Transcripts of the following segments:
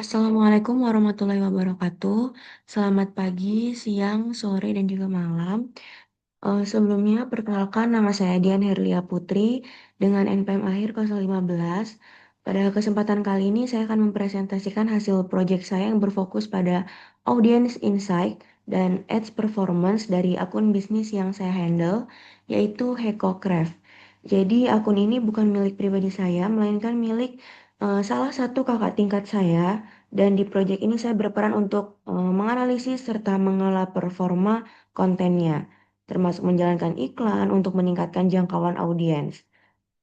Assalamualaikum warahmatullahi wabarakatuh. Selamat pagi, siang, sore, dan juga malam. Sebelumnya, perkenalkan nama saya Dian Herlia Putri dengan NPM akhir 015. Pada kesempatan kali ini, saya akan mempresentasikan hasil proyek saya yang berfokus pada audience insight dan ads performance dari akun bisnis yang saya handle, yaitu HekoCraft. Jadi, akun ini bukan milik pribadi saya, melainkan milik salah satu kakak tingkat saya, dan di proyek ini saya berperan untuk menganalisis serta mengelola performa kontennya, termasuk menjalankan iklan untuk meningkatkan jangkauan audiens.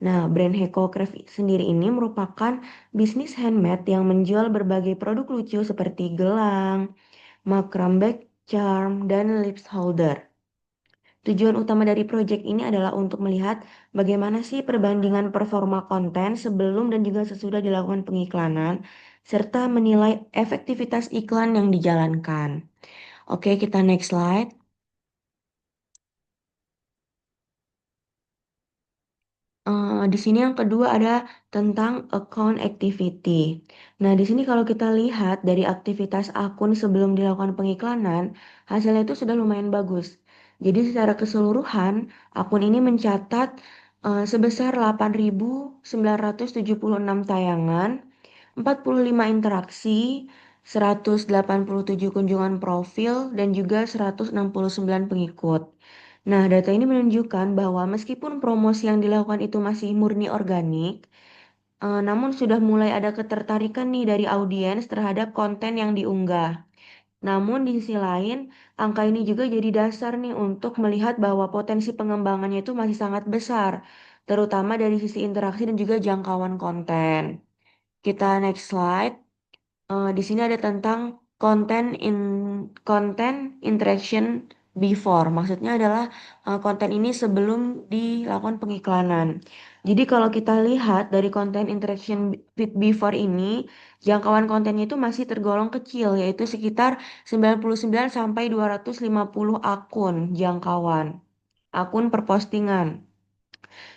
Nah, brand Hekocraft sendiri ini merupakan bisnis handmade yang menjual berbagai produk lucu seperti gelang, makram bag charm, dan lips holder. Tujuan utama dari proyek ini adalah untuk melihat bagaimana sih perbandingan performa konten sebelum dan juga sesudah dilakukan pengiklanan, serta menilai efektivitas iklan yang dijalankan. Oke, kita next slide. Di sini yang kedua ada tentang account activity. Nah, di sini kalau kita lihat dari aktivitas akun sebelum dilakukan pengiklanan, hasilnya itu sudah lumayan bagus. Jadi secara keseluruhan, akun ini mencatat sebesar 8.976 tayangan, 45 interaksi, 187 kunjungan profil, dan juga 169 pengikut. Nah, data ini menunjukkan bahwa meskipun promosi yang dilakukan itu masih murni organik, namun sudah mulai ada ketertarikan nih dari audiens terhadap konten yang diunggah. Namun di sisi lain, angka ini juga jadi dasar nih untuk melihat bahwa potensi pengembangannya itu masih sangat besar, terutama dari sisi interaksi dan juga jangkauan konten. Kita next slide. Di sini ada tentang content interaction before. Maksudnya adalah konten ini sebelum dilakukan pengiklanan. Jadi kalau kita lihat dari konten interaction before ini, jangkauan kontennya itu masih tergolong kecil, yaitu sekitar 99 sampai 250 akun jangkauan, akun per postingan.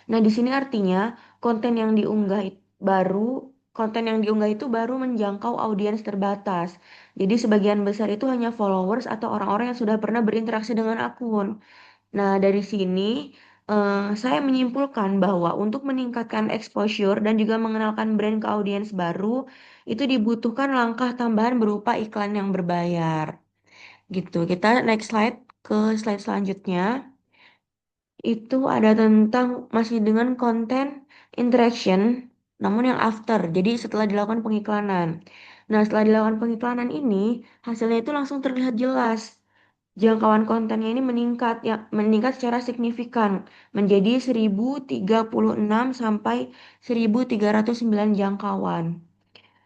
Nah, di sini artinya konten yang diunggah baru, konten yang diunggah itu baru menjangkau audiens terbatas. Jadi sebagian besar itu hanya followers atau orang-orang yang sudah pernah berinteraksi dengan akun. Nah, dari sini saya menyimpulkan bahwa untuk meningkatkan exposure dan juga mengenalkan brand ke audiens baru, itu dibutuhkan langkah tambahan berupa iklan yang berbayar. Gitu. Kita next slide ke slide selanjutnya. Itu ada tentang masih dengan konten interaction, namun yang after, jadi setelah dilakukan pengiklanan. Nah, setelah dilakukan pengiklanan ini, hasilnya itu langsung terlihat jelas. Jangkauan kontennya ini meningkat, ya, meningkat secara signifikan menjadi 1.036 sampai 1.309 jangkauan.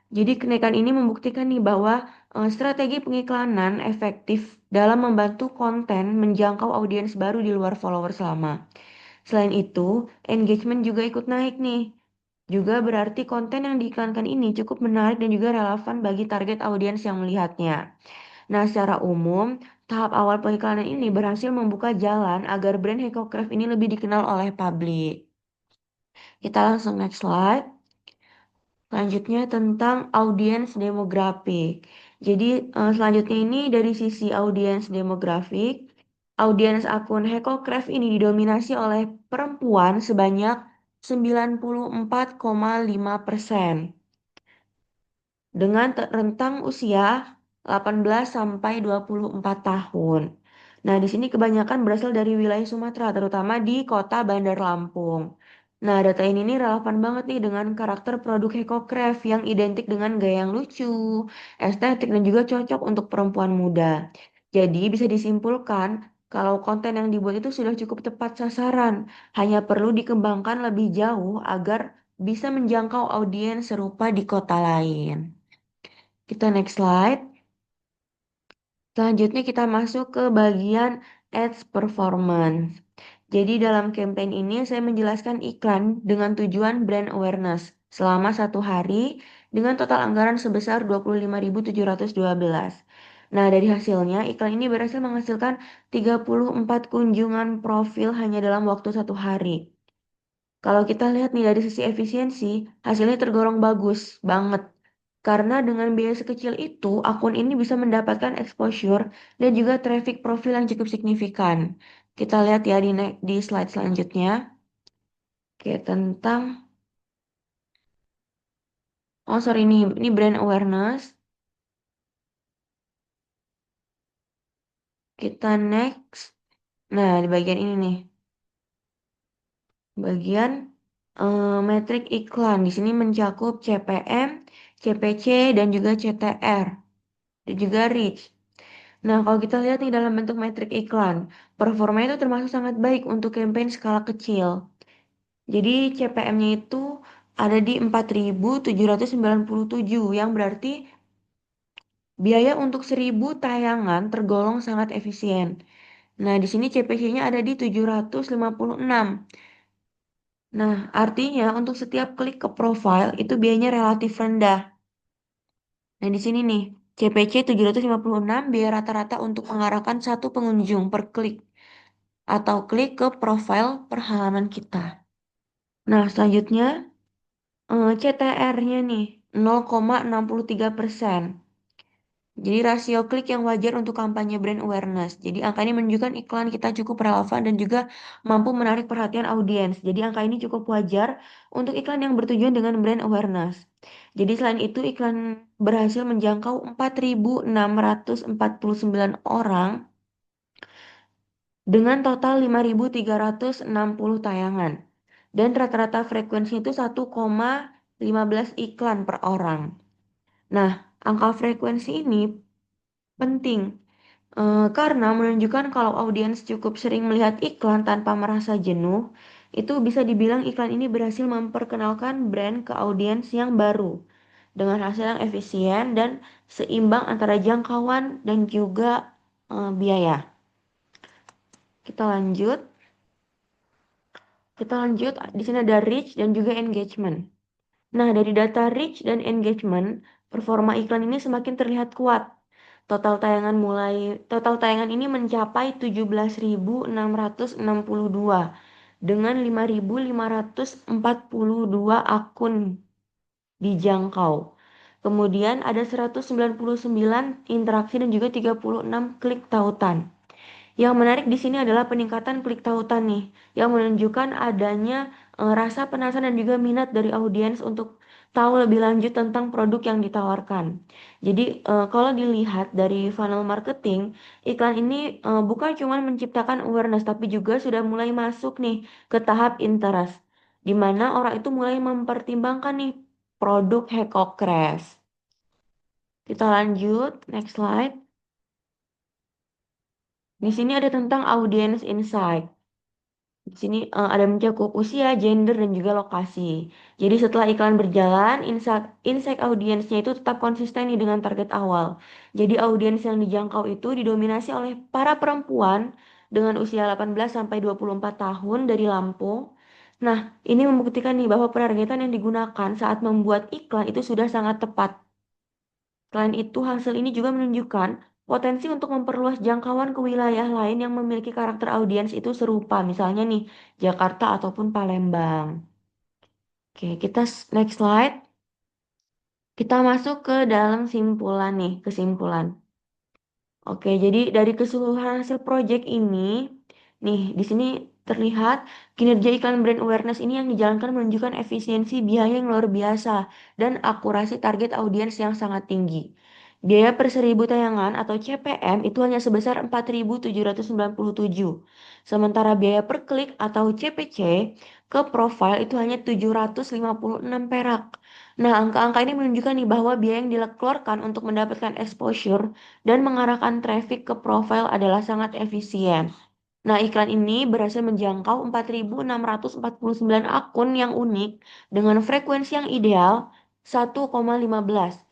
Jadi kenaikan ini membuktikan nih bahwa strategi pengiklanan efektif dalam membantu konten menjangkau audiens baru di luar followers lama. Selain itu, engagement juga ikut naik nih. Juga berarti konten yang diiklankan ini cukup menarik dan juga relevan bagi target audiens yang melihatnya. Nah, secara umum, tahap awal pengiklanan ini berhasil membuka jalan agar brand Hekocraft ini lebih dikenal oleh publik. Kita langsung next slide. Selanjutnya tentang audiens demografik. Jadi selanjutnya ini dari sisi audiens demografik, audiens akun Hekocraft ini didominasi oleh perempuan sebanyak 94,5% dengan rentang usia 18 sampai 24 tahun. Nah, di sini kebanyakan berasal dari wilayah Sumatera, terutama di kota Bandar Lampung. Nah, data ini nih relevan banget nih dengan karakter produk Hekocraft yang identik dengan gaya yang lucu, estetik, dan juga cocok untuk perempuan muda. Jadi, bisa disimpulkan kalau konten yang dibuat itu sudah cukup tepat sasaran, hanya perlu dikembangkan lebih jauh agar bisa menjangkau audiens serupa di kota lain. Kita next slide. Selanjutnya kita masuk ke bagian ads performance. Jadi dalam campaign ini saya menjelaskan iklan dengan tujuan brand awareness selama 1 hari dengan total anggaran sebesar 25.712. Nah, dari hasilnya iklan ini berhasil menghasilkan 34 kunjungan profil hanya dalam waktu 1 hari. Kalau kita lihat nih dari sisi efisiensi, hasilnya tergolong bagus banget. Karena dengan biaya sekecil itu, akun ini bisa mendapatkan exposure dan juga traffic profil yang cukup signifikan. Kita lihat ya di slide selanjutnya. Oke, tentang, oh sorry, ini brand awareness. Kita next. Nah, di bagian ini nih, bagian metrik iklan. Di sini mencakup CPM, CPC, dan juga CTR, dan juga reach. Nah, kalau kita lihat nih dalam bentuk metrik iklan, performa itu termasuk sangat baik untuk campaign skala kecil. Jadi CPM-nya itu ada di 4.797, yang berarti biaya untuk 1.000 tayangan tergolong sangat efisien. Nah, di sini CPC-nya ada di 756. Nah, artinya untuk setiap klik ke profile itu biayanya relatif rendah. Nah, di sini nih, CPC 756 biaya rata-rata untuk mengarahkan satu pengunjung per klik atau klik ke profile per halaman kita. Nah, selanjutnya CTR-nya nih 0,63%. Jadi rasio klik yang wajar untuk kampanye brand awareness. Jadi angka ini menunjukkan iklan kita cukup relevan dan juga mampu menarik perhatian audiens. Jadi angka ini cukup wajar untuk iklan yang bertujuan dengan brand awareness. Jadi selain itu iklan berhasil menjangkau 4.649 orang dengan total 5.360 tayangan. Dan rata-rata frekuensinya itu 1,15 iklan per orang. Nah, angka frekuensi ini penting karena menunjukkan kalau audiens cukup sering melihat iklan tanpa merasa jenuh, itu bisa dibilang iklan ini berhasil memperkenalkan brand ke audiens yang baru dengan hasil yang efisien dan seimbang antara jangkauan dan juga biaya. Kita lanjut. Kita lanjut, di sini ada reach dan juga engagement. Nah, dari data reach dan engagement, performa iklan ini semakin terlihat kuat. Total tayangan ini mencapai 17.662 dengan 5.542 akun dijangkau. Kemudian ada 199 interaksi dan juga 36 klik tautan. Yang menarik di sini adalah peningkatan klik tautan nih, yang menunjukkan adanya rasa penasaran dan juga minat dari audiens untuk tahu lebih lanjut tentang produk yang ditawarkan. Jadi kalau dilihat dari funnel marketing, iklan ini bukan cuma menciptakan awareness, tapi juga sudah mulai masuk nih ke tahap interest, di mana orang itu mulai mempertimbangkan nih produk Heko Crash. Kita lanjut, next slide. Di sini ada tentang audience insight. Di sini ada mencakup usia, gender, dan juga lokasi. Jadi setelah iklan berjalan, insight audiensnya itu tetap konsisten nih dengan target awal. Jadi audiens yang dijangkau itu didominasi oleh para perempuan dengan usia 18 sampai 24 tahun dari Lampung. Nah, ini membuktikan nih bahwa penargetan yang digunakan saat membuat iklan itu sudah sangat tepat. Selain itu, hasil ini juga menunjukkan potensi untuk memperluas jangkauan ke wilayah lain yang memiliki karakter audiens itu serupa, misalnya nih Jakarta ataupun Palembang. Oke, kita next slide. Kita masuk ke dalam simpulan nih, kesimpulan. Oke, jadi dari keseluruhan hasil project ini, nih di sini terlihat kinerja iklan brand awareness ini yang dijalankan menunjukkan efisiensi biaya yang luar biasa dan akurasi target audiens yang sangat tinggi. Biaya per 1.000 tayangan atau CPM itu hanya sebesar 4.797. Sementara biaya per klik atau CPC ke profile itu hanya 756 perak. Nah, angka-angka ini menunjukkan nih bahwa biaya yang dikeluarkan untuk mendapatkan exposure dan mengarahkan traffic ke profile adalah sangat efisien. Nah, iklan ini berhasil menjangkau 4.649 akun yang unik dengan frekuensi yang ideal 1,15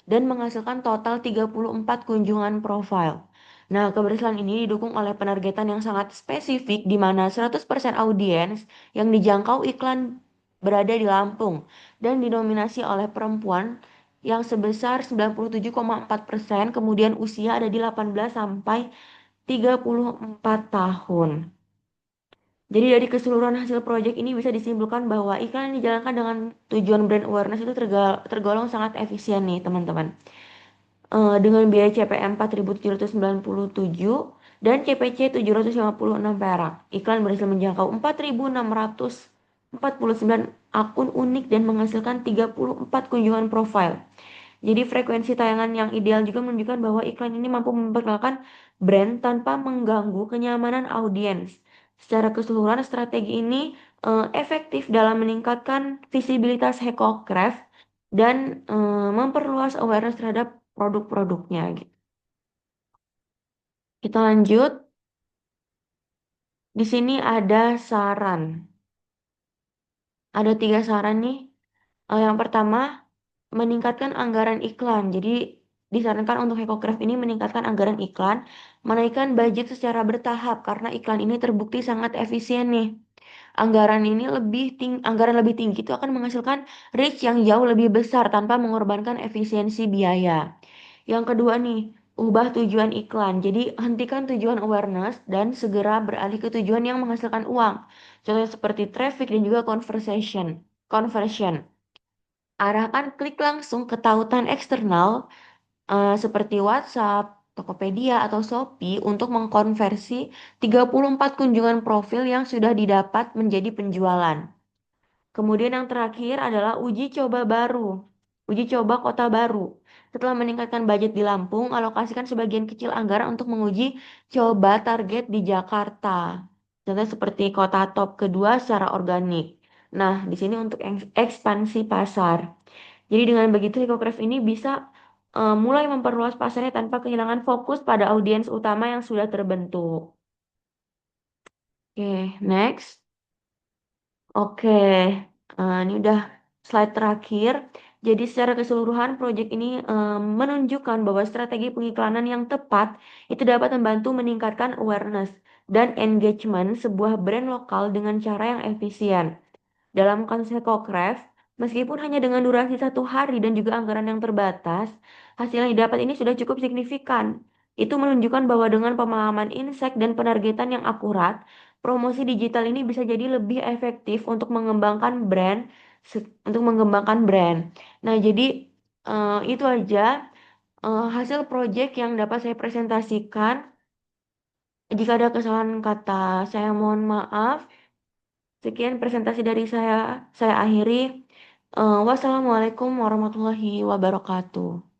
dan menghasilkan total 34 kunjungan profile. Nah, keberhasilan ini didukung oleh penargetan yang sangat spesifik di mana 100% audiens yang dijangkau iklan berada di Lampung dan didominasi oleh perempuan yang sebesar 97,4%, kemudian usia ada di 18 sampai 34 tahun. Jadi dari keseluruhan hasil proyek ini bisa disimpulkan bahwa iklan yang dijalankan dengan tujuan brand awareness itu tergolong sangat efisien nih teman-teman. Dengan biaya CPM 4.797 dan CPC 756 perak. Iklan berhasil menjangkau 4.649 akun unik dan menghasilkan 34 kunjungan profil. Jadi frekuensi tayangan yang ideal juga menunjukkan bahwa iklan ini mampu memperkenalkan brand tanpa mengganggu kenyamanan audiens. Secara keseluruhan strategi ini efektif dalam meningkatkan visibilitas Hekocraft dan memperluas awareness terhadap produk-produknya gitu. Kita lanjut. Di sini ada saran. Ada 3 saran nih. Yang pertama, meningkatkan anggaran iklan. Jadi disarankan untuk Hekocraft ini meningkatkan anggaran iklan, menaikkan budget secara bertahap karena iklan ini terbukti sangat efisien nih. Anggaran lebih tinggi itu akan menghasilkan reach yang jauh lebih besar tanpa mengorbankan efisiensi biaya. Yang kedua nih, ubah tujuan iklan. Jadi hentikan tujuan awareness dan segera beralih ke tujuan yang menghasilkan uang. Contohnya seperti traffic dan juga conversion. Arahkan klik langsung ke tautan eksternal seperti WhatsApp, Tokopedia, atau Shopee untuk mengkonversi 34 kunjungan profil yang sudah didapat menjadi penjualan. Kemudian yang terakhir adalah uji coba baru. Uji coba kota baru. Setelah meningkatkan budget di Lampung, alokasikan sebagian kecil anggaran untuk menguji coba target di Jakarta. Contohnya seperti kota top kedua secara organik. Nah, di sini untuk ekspansi pasar. Jadi dengan begitu Hikocraft ini bisa mulai memperluas pasarnya tanpa kehilangan fokus pada audiens utama yang sudah terbentuk. Oke, next. Oke, ini udah slide terakhir. Jadi secara keseluruhan proyek ini menunjukkan bahwa strategi pengiklanan yang tepat itu dapat membantu meningkatkan awareness dan engagement sebuah brand lokal dengan cara yang efisien. Dalam kasus Ecocraft, meskipun hanya dengan durasi 1 hari dan juga anggaran yang terbatas, hasil yang didapat ini sudah cukup signifikan. Itu menunjukkan bahwa dengan pemahaman insight dan penargetan yang akurat, promosi digital ini bisa jadi lebih efektif untuk mengembangkan brand. Nah, jadi itu aja hasil project yang dapat saya presentasikan. Jika ada kesalahan kata, saya mohon maaf. Sekian presentasi dari saya akhiri. Wassalamualaikum warahmatullahi wabarakatuh.